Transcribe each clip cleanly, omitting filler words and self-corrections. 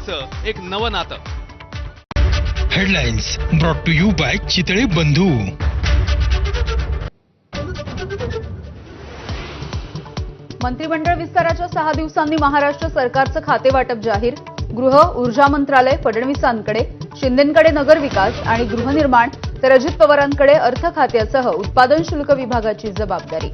घडामोडींचं एक नवं नातं. Headlines brought to you by Chitale Bandhu. मंत्रिमंडळ विस्ताराच्या 6 दिवसांनी महाराष्ट्र सरकारचं खातेवाटप जाहीर. गृह ऊर्जा मंत्रालय फडणवीसांकडे, शिंदेंकडे नगर विकास आणि गृहनिर्माण, तर अजित पवारांकडे अर्थ खात्यासह उत्पादन शुल्क विभागाची जबाबदारी.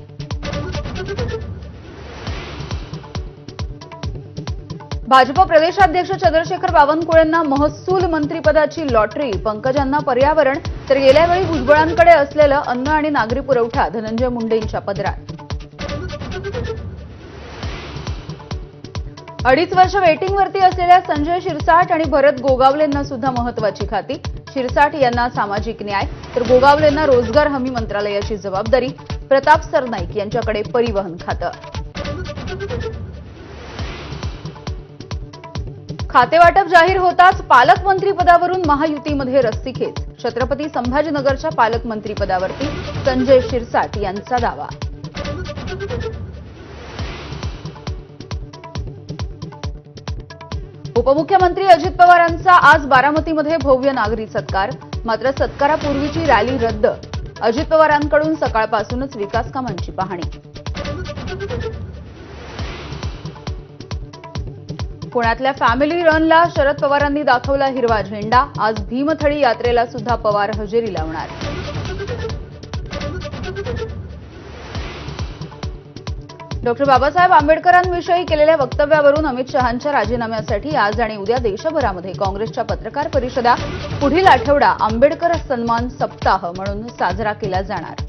भाजप प्रदेशाध्यक्ष चंद्रशेखर बावनकुळेंना महसूल मंत्रिपदाची लॉटरी. पंकजांना पर्यावरण, तर गेल्या वेळी भुजबळांकडे असलेलं अन्न आणि नागरी पुरवठा धनंजय मुंडेंच्या पदरात. 2.5 वर्ष वेटिंगवरती असलेल्या संजय शिरसाट आणि भरत गोगावलेंना सुद्धा महत्वाची खाती. शिरसाट यांना सामाजिक न्याय, तर गोगावलेंना रोजगार हमी मंत्रालयाची जबाबदारी. प्रताप सरनाईक यांच्याकडे परिवहन खातं. खातेवाटप जाहीर होताच पालकमंत्रीपदावरून महायुतीमध्ये रस्सीखेच. छत्रपती संभाजीनगरच्या पालकमंत्रीपदावरती संजय शिरसाट यांचा दावा. उपमुख्यमंत्री अजित पवारांचा आज बारामतीमध्ये भव्य नागरी सत्कार. मात्र सत्कारापूर्वीची रॅली रद्द. अजित पवारांकडून सकाळपासूनच विकास कामांची पाहणी. पुण्यातल्या फॅमिली रनला शरद पवारांनी दाखवला हिरवा झेंडा. आज भीमथडी यात्रेला सुद्धा पवार हजेरी लावणार. डॉक्टर बाबासाहेब आंबेडकरांविषयी केलेल्या वक्तव्यावरून अमित शहांच्या राजीनाम्यासाठी आज आणि उद्या देशभरामध्ये काँग्रेसच्या पत्रकार परिषदा. पुढील आठवडा आंबेडकर सन्मान सप्ताह म्हणून साजरा केला जाणार.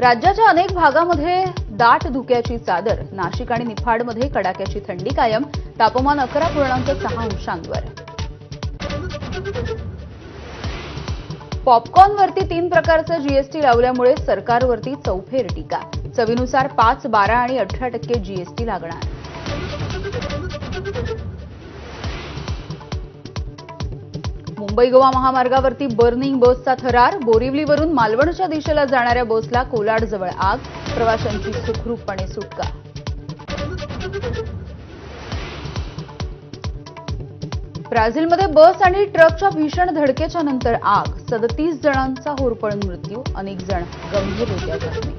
राज्याच्या अनेक भागामध्ये दाट धुक्याची चादर. नाशिक आणि निफाडमध्ये कडाक्याची थंडी कायम. तापमान 11.6 अंशांवर. पॉपकॉर्नवरती 3 प्रकारचं जीएसटी लावल्यामुळे सरकारवरती चौफेर टीका. चवीनुसार 5, 12 आणि 18% जीएसटी लागणार. मुंबई गोवा महामार्गावरती बर्निंग बसचा थरार. बोरिवलीवरून मालवणच्या दिशेला जाणाऱ्या बसला कोलाडजवळ आग. प्रवाशांची सुखरूपपणे सुटका. ब्राझीलमध्ये बस आणि ट्रकच्या भीषण धडकेच्या नंतर आग. 37 जणांचा होरपळून मृत्यू. अनेक जण गंभीररित्या जखमी.